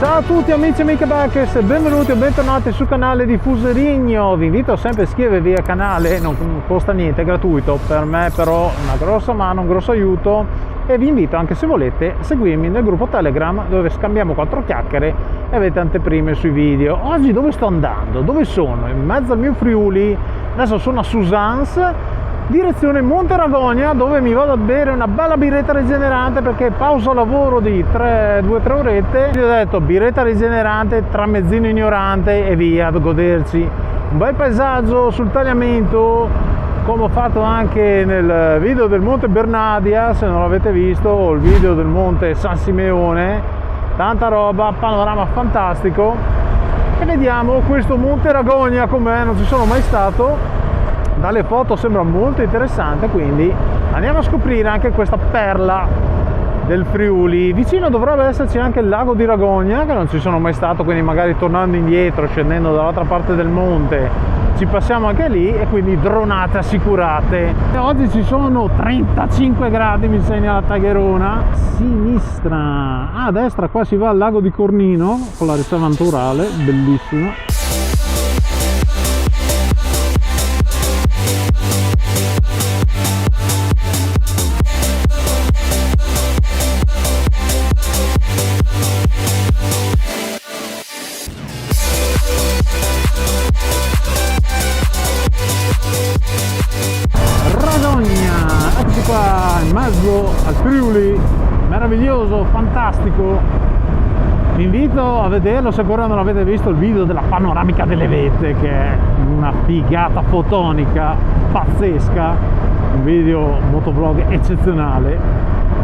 Ciao a tutti amici e amiche Backers, benvenuti o bentornati sul canale di Fuserigno. Vi invito sempre a iscrivervi al canale, non costa niente, è gratuito, per me però una grossa mano, un grosso aiuto, e vi invito anche se volete a seguirmi nel gruppo Telegram dove scambiamo 4 chiacchiere e avete anteprime sui video. Oggi dove sto andando? Dove sono? In mezzo al mio Friuli, adesso sono a Susanne, direzione Monte Ragogna, dove mi vado a bere una bella birretta rigenerante perché pausa lavoro di 2-3 orette. Vi ho detto birretta rigenerante, tramezzino ignorante e via, a goderci un bel paesaggio sul tagliamento, come ho fatto anche nel video del Monte Bernadia, se non l'avete visto, o il video del Monte San Simeone. Tanta roba, panorama fantastico. E vediamo questo Monte Ragogna com'è, non ci sono mai stato. Dalle foto sembra molto interessante, quindi andiamo a scoprire anche questa perla del Friuli. Vicino dovrebbe esserci anche il lago di Ragogna, che non ci sono mai stato, quindi magari tornando indietro, scendendo dall'altra parte del monte, ci passiamo anche lì, e quindi dronate assicurate. E oggi ci sono 35 gradi, mi segna la tagherona. Sinistra, a destra qua si va al lago di Cornino con la riserva naturale, bellissima. In mezzo al Friuli, meraviglioso, fantastico. Vi invito a vederlo se ancora non avete visto il video della panoramica delle vette, che è una figata fotonica pazzesca, un video motovlog eccezionale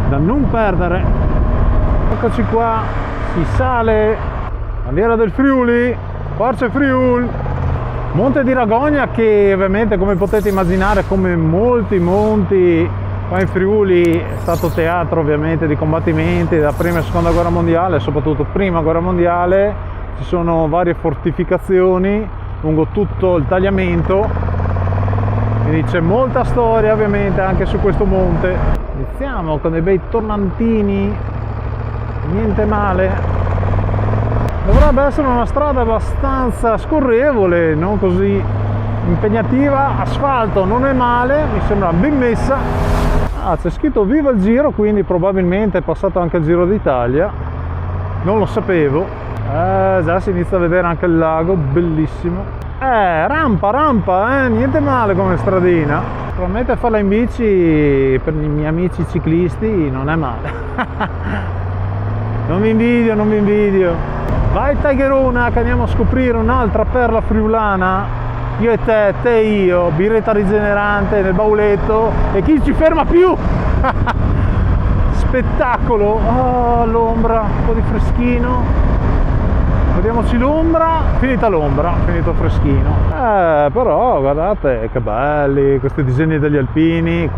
da non perdere. Eccoci qua, si sale, bandiera del Friuli, forza Friuli. Monte di Ragogna, che ovviamente, come potete immaginare, come molti monti qua in Friuli, è stato teatro ovviamente di combattimenti della prima e seconda guerra mondiale, soprattutto prima guerra mondiale. Ci sono varie fortificazioni lungo tutto il tagliamento, quindi c'è molta storia ovviamente anche su questo monte. Iniziamo con dei bei tornantini, niente male. Dovrebbe essere una strada abbastanza scorrevole, non così impegnativa. Asfalto non è male, mi sembra ben messa. Ah, c'è scritto viva il Giro, quindi probabilmente è passato anche il Giro d'Italia, non lo sapevo. Già si inizia a vedere anche il lago, bellissimo. Rampa, niente male come stradina. Probabilmente farla in bici per i miei amici ciclisti non è male. Non vi invidio. Vai Tagherona, che andiamo a scoprire un'altra perla friulana. Io e te e io, birretta rigenerante nel bauletto, e chi ci ferma più? Spettacolo. Oh, l'ombra, un po' di freschino. Vediamoci l'ombra. Finito il freschino. Però guardate che belli questi disegni degli alpini,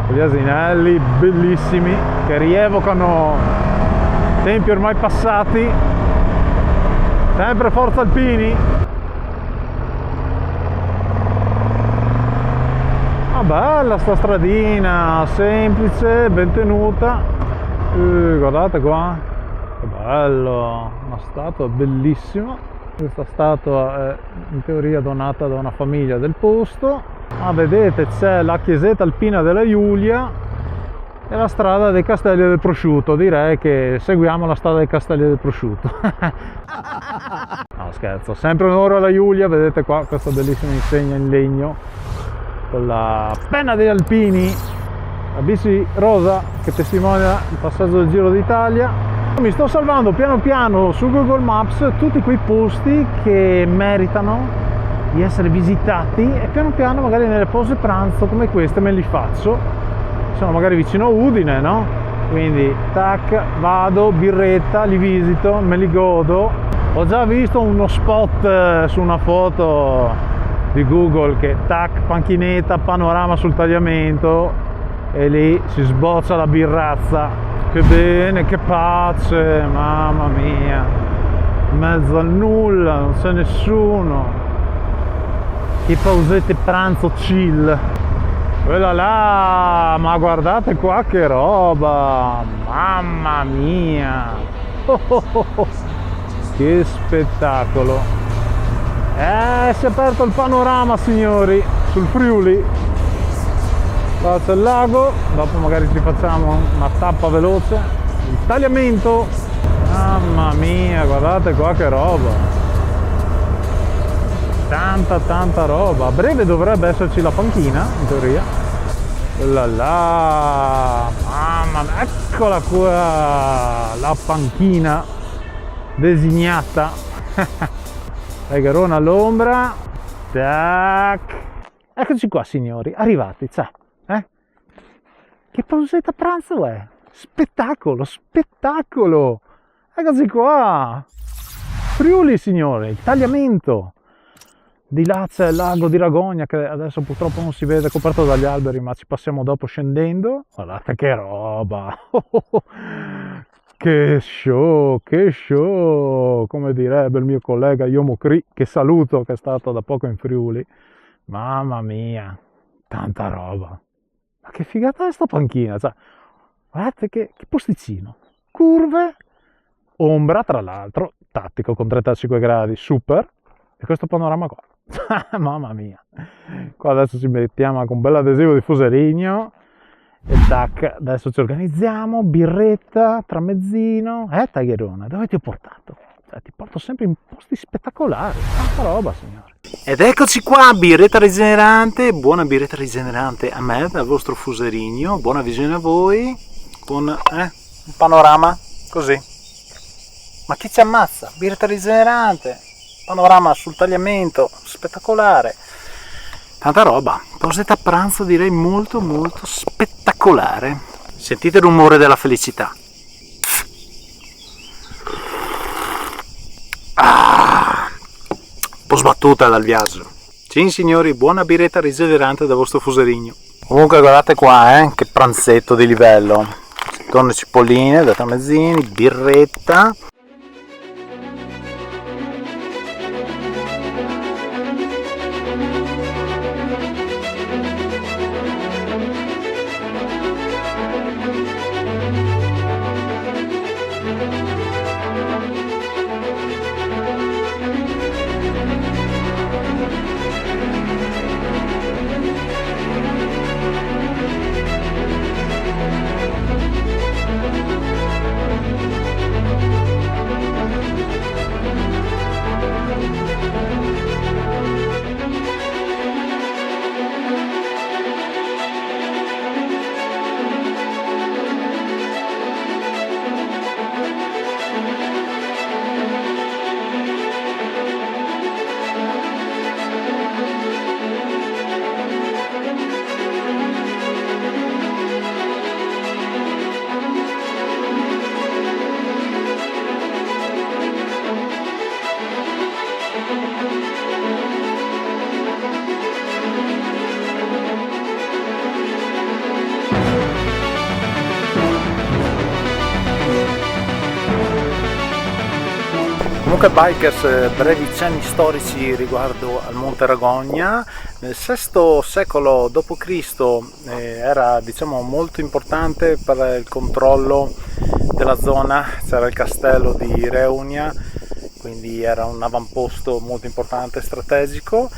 con gli asinelli bellissimi che rievocano tempi ormai passati. Sempre forza alpini. Ah, bella sta stradina, semplice, ben tenuta. Guardate qua, che bello, una statua bellissima. Questa statua è in teoria donata da una famiglia del posto. Vedete, c'è la chiesetta alpina della Giulia e la strada dei Castelli del Prosciutto. Direi che seguiamo la strada dei Castelli del Prosciutto. No, scherzo, sempre onore alla Giulia. Vedete qua questa bellissima insegna in legno con la penna degli alpini, la bici rosa che testimonia il passaggio del Giro d'Italia. Mi sto salvando piano piano su Google Maps tutti quei posti che meritano di essere visitati, e piano piano magari nelle pause pranzo come queste me li faccio. Sono magari vicino a Udine, no? Quindi tac, vado, birretta, li visito, me li godo. Ho già visto uno spot su una foto di Google che tac, panchinetta, panorama sul tagliamento, e lì si sboccia la birrazza. Che bene, che pace, mamma mia, in mezzo al nulla, non c'è nessuno. Che pausette pranzo chill. Quella là, ma guardate qua che roba, mamma mia. che spettacolo. Si è aperto il panorama, signori, sul Friuli. Qua c'è il lago, dopo magari ci facciamo una tappa veloce. Il tagliamento, mamma mia, guardate qua che roba, tanta roba. A breve dovrebbe esserci la panchina, in teoria. Mamma mia, eccola qua, la panchina designata. Tagherone all'ombra, tac. Eccoci qua, signori, arrivati, ciao. Che pausetta pranzo è? Spettacolo, spettacolo! Eccoci qua! Friuli, signori, il tagliamento! Di là c'è il lago di Ragogna, che adesso purtroppo non si vede, coperto dagli alberi, ma ci passiamo dopo scendendo. Guardate che roba! Che show, come direbbe il mio collega Yomo Cri, che saluto, che è stato da poco in Friuli. Mamma mia, tanta roba. Ma che figata è sta panchina, cioè, guardate che posticino. Curve, ombra tra l'altro, tattico con 35 gradi, super. E questo panorama qua. Mamma mia. Qua adesso ci mettiamo con un bel adesivo di Fuserigno. E tac, adesso ci organizziamo, birretta, tramezzino. Tagherone, dove ti ho portato? Cioè, ti porto sempre in posti spettacolari, tanta roba, signore. Ed eccoci qua, birretta rigenerante, buona birretta rigenerante a me, dal vostro Fuserigno, buona visione a voi, con un panorama così. Ma chi ci ammazza? Birretta rigenerante, panorama sul tagliamento, spettacolare. Tanta roba, pausetta a pranzo direi molto spettacolare. Sentite il rumore della felicità. Un po' sbattuta dal viaggio. Sì signori, buona birretta rigenerante dal vostro Fuserigno. Comunque guardate qua, che pranzetto di livello. Tonno e cipolline da tramezzini, birretta. Comunque bikers, brevi cenni storici riguardo al Monte Ragogna. Nel VI secolo d.C. Era diciamo molto importante per il controllo della zona, c'era il castello di Reunia, quindi era un avamposto molto importante, strategico,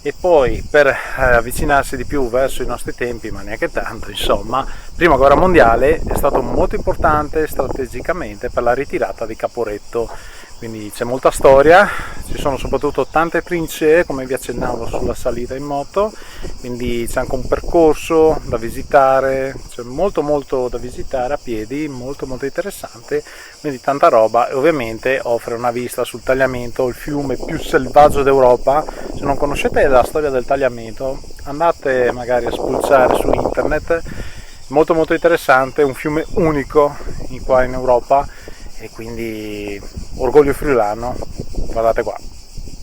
e poi per avvicinarsi di più verso i nostri tempi, ma neanche tanto, insomma, prima guerra mondiale è stato molto importante strategicamente per la ritirata di Caporetto. Quindi c'è molta storia, ci sono soprattutto tante trincee, come vi accennavo, sulla salita in moto, quindi c'è anche un percorso da visitare, c'è molto da visitare a piedi, molto interessante, quindi tanta roba, e ovviamente offre una vista sul tagliamento, il fiume più selvaggio d'Europa. Se non conoscete la storia del tagliamento, andate magari a spulciare su internet, molto interessante, un fiume unico qua in Europa, e quindi orgoglio friulano, guardate qua,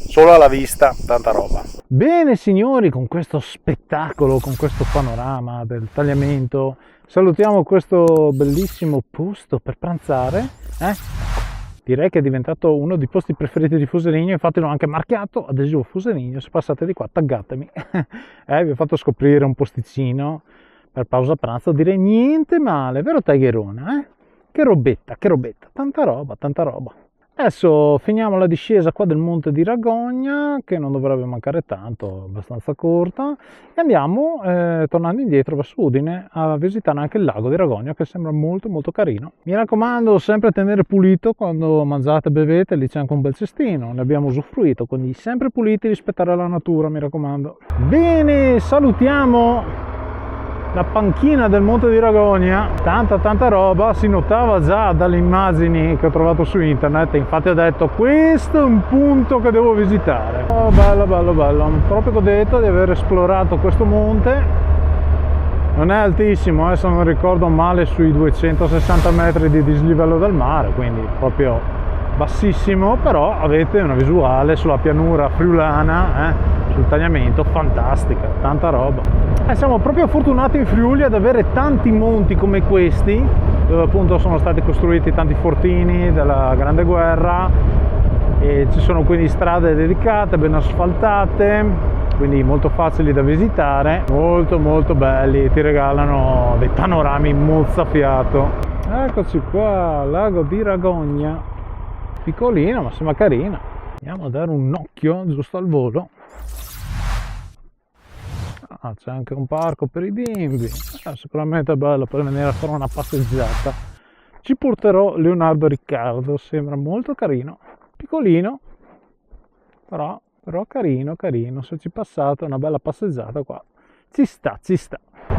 solo alla vista, tanta roba. Bene signori, con questo spettacolo, con questo panorama del tagliamento, salutiamo questo bellissimo posto per pranzare. Direi che è diventato uno dei posti preferiti di Fuserigno, infatti l'ho anche marchiato, adesivo Fuserigno. Se passate di qua taggatemi. Vi ho fatto scoprire un posticino per pausa pranzo, direi niente male, vero Tagherone? Che robetta, tanta roba. Adesso finiamo la discesa qua del monte di Ragogna, che non dovrebbe mancare tanto, abbastanza corta, e andiamo, tornando indietro verso Udine, a visitare anche il lago di Ragogna, che sembra molto molto carino. Mi raccomando, sempre tenere pulito quando mangiate e bevete, lì c'è anche un bel cestino, ne abbiamo usufruito, quindi sempre puliti, rispettare la natura, mi raccomando. Bene, salutiamo la panchina del monte di Ragogna, tanta roba, si notava già dalle immagini che ho trovato su internet, infatti ho detto questo è un punto che devo visitare. Oh, bello, ho proprio goduto di aver esplorato questo monte. Non è altissimo, se non ricordo male, sui 260 metri di dislivello del mare, quindi proprio bassissimo, però avete una visuale sulla pianura friulana, sul tagliamento, fantastica, tanta roba. Siamo proprio fortunati in Friuli ad avere tanti monti come questi, dove appunto sono stati costruiti tanti fortini della Grande Guerra, e ci sono quindi strade dedicate, ben asfaltate, quindi molto facili da visitare, molto belli, ti regalano dei panorami mozzafiato. Eccoci qua, lago di Ragogna, piccolino ma sembra carino. Andiamo a dare un occhio giusto al volo. C'è anche un parco per i bimbi, sicuramente è bello per venire a fare una passeggiata. Ci porterò Leonardo Riccardo, sembra molto carino, piccolino, però carino, se ci passate una bella passeggiata qua, ci sta.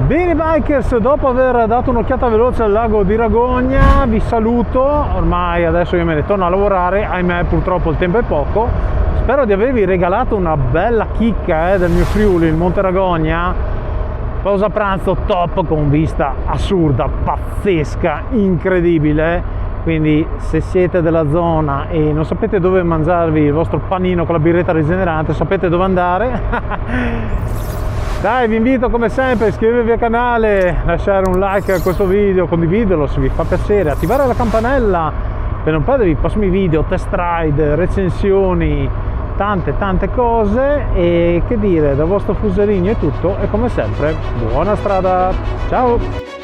Bene bikers, dopo aver dato un'occhiata veloce al lago di Ragogna vi saluto, ormai adesso io me ne torno a lavorare, ahimè purtroppo il tempo è poco. Spero di avervi regalato una bella chicca del mio Friuli, il Monte Ragogna. Pausa pranzo top con vista assurda, pazzesca, incredibile. Quindi se siete della zona e non sapete dove mangiarvi il vostro panino con la birretta rigenerante, sapete dove andare. Dai, vi invito come sempre a iscrivervi al canale, lasciare un like a questo video, condividerlo se vi fa piacere, attivare la campanella per non perdervi i prossimi video, test ride, recensioni, tante cose. E che dire, dal vostro Fuserigno è tutto e come sempre buona strada, ciao!